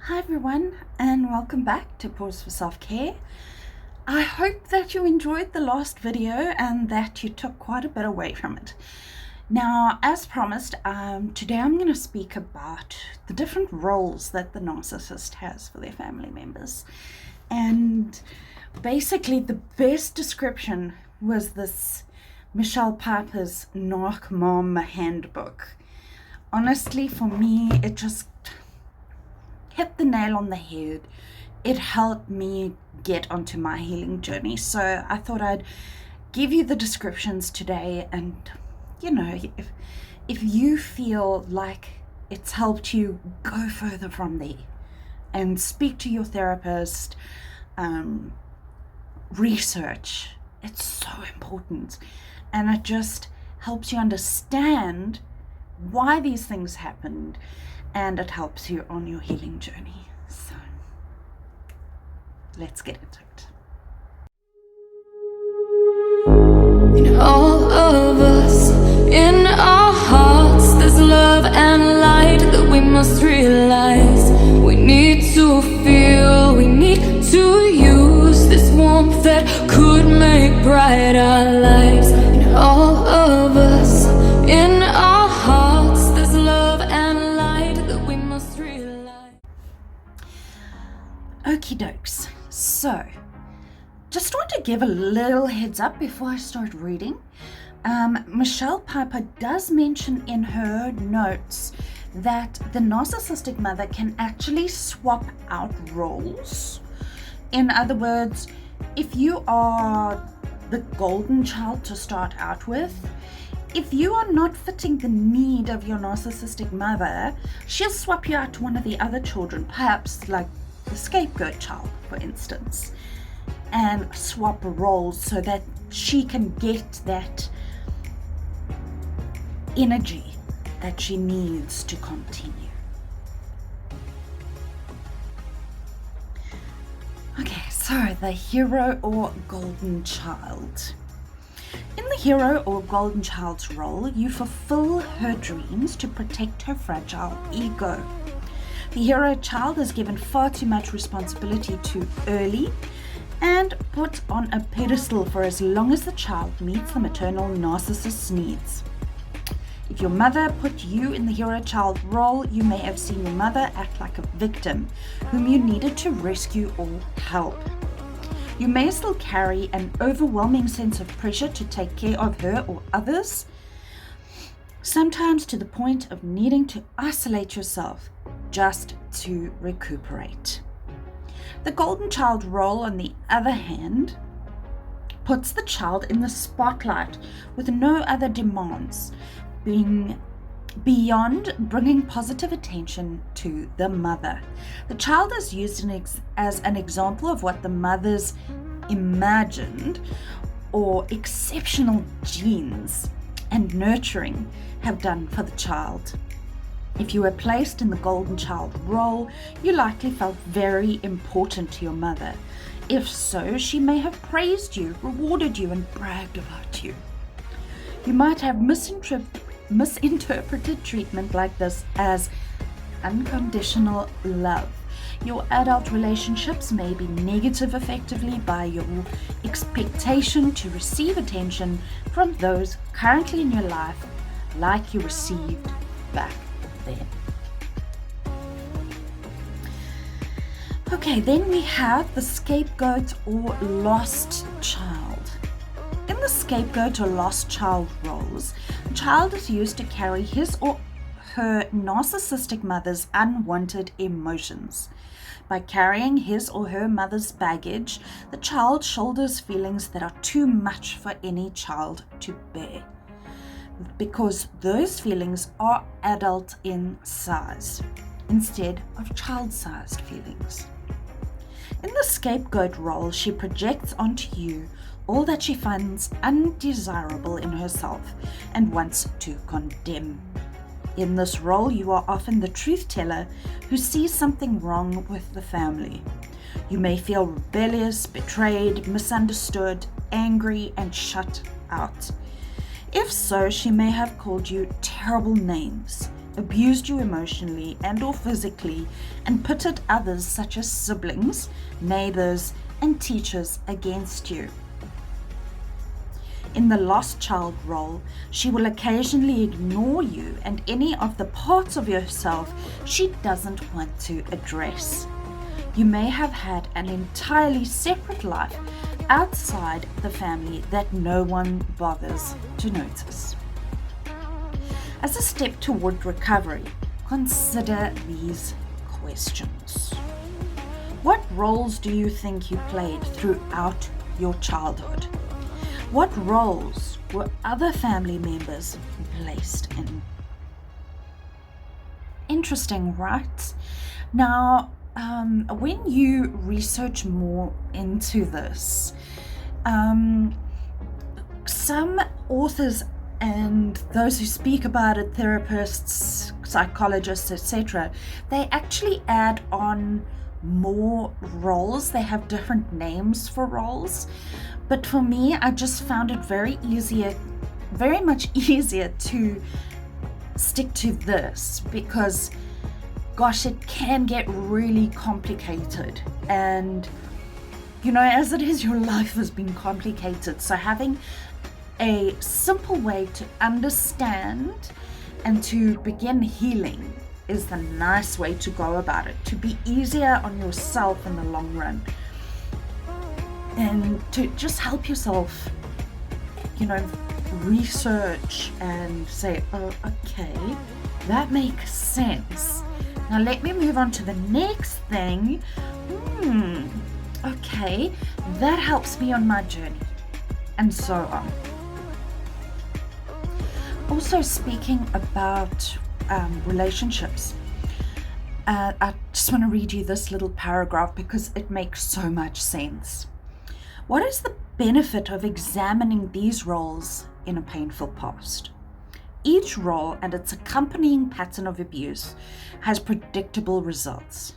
Hi everyone, and welcome back to Pause for Self-Care. I hope that you enjoyed the last video and that you took quite a bit away from it. Now, as promised, today I'm going to speak about the different roles that the narcissist has for their family members. And basically the best description was this Michelle Piper's Narc Mom handbook. Honestly, for me, it just hit the nail on the head. It helped me get onto my healing journey. So I thought I'd give you the descriptions today, and if you feel like it's helped you, go further from there and speak to your therapist. Research, it's so important, and it just helps you understand why these things happened, and it helps you on your healing journey. So let's get into it. In all of us, in our hearts, there's love and light that we must realize. We need to feel, we need to use this warmth that could make bright our lives. In all of us, in our hearts, there's love and light that we must realize. Okie dokes. So, just want to give a little heads up before I start reading. Michelle Piper does mention in her notes that the narcissistic mother can actually swap out roles. In other words, if you are the golden child to start out with, if you are not fitting the need of your narcissistic mother, she'll swap you out to one of the other children, perhaps like the scapegoat child, for instance, and swap roles so that she can get that energy that she needs to continue. Okay, so the hero or golden child. In the hero or golden child's role, you fulfill her dreams to protect her fragile ego. The hero child is given far too much responsibility too early and put on a pedestal for as long as the child meets the maternal narcissist's needs. If your mother put you in the hero child role, you may have seen your mother act like a victim whom you needed to rescue or help. You may still carry an overwhelming sense of pressure to take care of her or others, sometimes to the point of needing to isolate yourself just to recuperate. The golden child role, on the other hand, puts the child in the spotlight with no other demands, being beyond bringing positive attention to the mother. The child is used as an example of what the mother's imagined or exceptional genes and nurturing have done for the child. If you were placed in the golden child role, you likely felt very important to your mother. If so, she may have praised you, rewarded you, and bragged about you. You might have misinterpreted treatment like this as unconditional love. Your adult relationships may be negative effectively by your expectation to receive attention from those currently in your life like you received back then. Okay, then we have the scapegoat or lost child. In the scapegoat or lost child roles, the child is used to carry his or her narcissistic mother's unwanted emotions. By carrying his or her mother's baggage, the child shoulders feelings that are too much for any child to bear, because those feelings are adult in size instead of child-sized feelings. In the scapegoat role, she projects onto you all that she finds undesirable in herself and wants to condemn. In this role, you are often the truth teller who sees something wrong with the family. You may feel rebellious, betrayed, misunderstood, angry, and shut out. If so, she may have called you terrible names, abused you emotionally and or physically, and pitted others such as siblings, neighbors, and teachers against you. In the lost child role, she will occasionally ignore you and any of the parts of yourself she doesn't want to address. You may have had an entirely separate life outside the family that no one bothers to notice. As a step toward recovery, consider these questions. What roles do you think you played throughout your childhood? What roles were other family members placed in? Interesting, right? Now, when you research more into this, some authors and those who speak about it, therapists, psychologists, etc., they actually add on more roles. They have different names for roles. But for me, I just found it very much easier to stick to this because, gosh, it can get really complicated. And, as it is, your life has been complicated. So having a simple way to understand and to begin healing is the nice way to go about it, to be easier on yourself in the long run. And to just help yourself, research and say, oh, okay, that makes sense. Now let me move on to the next thing. Okay, that helps me on my journey, and so on. Also, speaking about relationships, I just want to read you this little paragraph because it makes so much sense. What is the benefit of examining these roles in a painful past? Each role and its accompanying pattern of abuse has predictable results.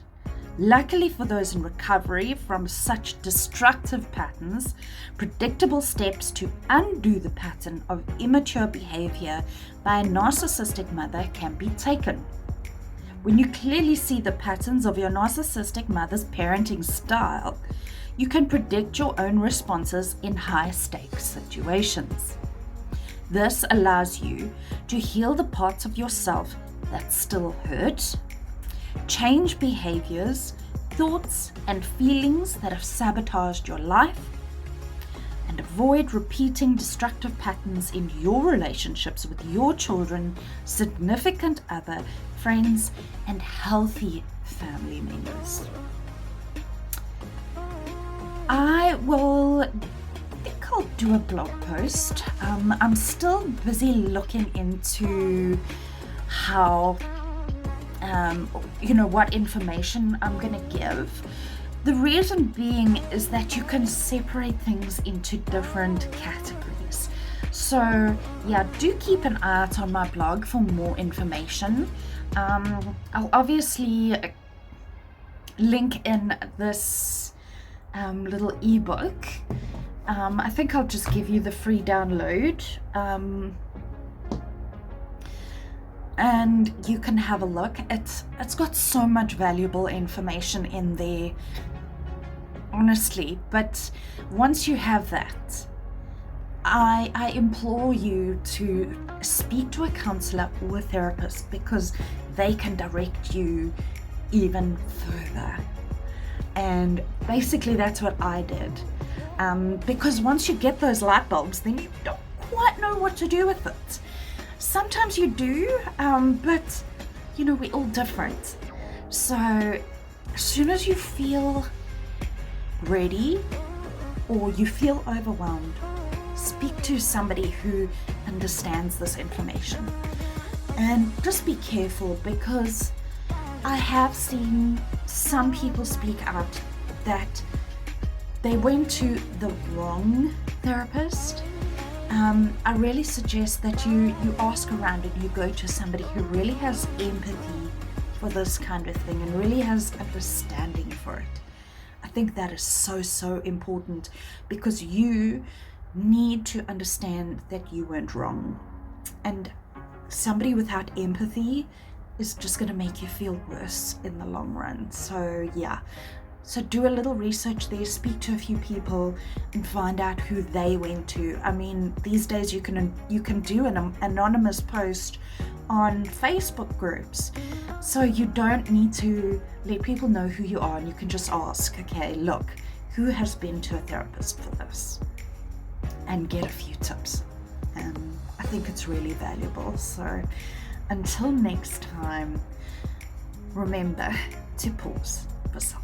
Luckily for those in recovery from such destructive patterns, predictable steps to undo the pattern of immature behavior by a narcissistic mother can be taken. When you clearly see the patterns of your narcissistic mother's parenting style, you can predict your own responses in high-stakes situations. This allows you to heal the parts of yourself that still hurt, change behaviors, thoughts, and feelings that have sabotaged your life, and avoid repeating destructive patterns in your relationships with your children, significant other, friends, and healthy family members. I think I'll do a blog post. I'm still busy looking into how, what information I'm going to give. The reason being is that you can separate things into different categories. So yeah, do keep an eye out on my blog for more information. I'll obviously link in this little ebook. I think I'll just give you the free download, and you can have a look. It's got so much valuable information in there, honestly. But once you have that, I implore you to speak to a counselor or a therapist, because they can direct you even further. And basically that's what I did, because once you get those light bulbs, then you don't quite know what to do with it. Sometimes you do, but we're all different. So as soon as you feel ready or you feel overwhelmed, speak to somebody who understands this information. And just be careful, because I have seen some people speak out that they went to the wrong therapist. I really suggest that you ask around and you go to somebody who really has empathy for this kind of thing and really has understanding for it. I think that is so important, because you need to understand that you weren't wrong. And somebody without empathy, is just going to make you feel worse in the long run. So yeah, so do a little research there, speak to a few people and find out who they went to. I mean, these days you can do an anonymous post on Facebook groups, so you don't need to let people know who you are, and you can just ask, okay, look, who has been to a therapist for this, and get a few tips. I think it's really valuable. So until next time, remember to pause for self.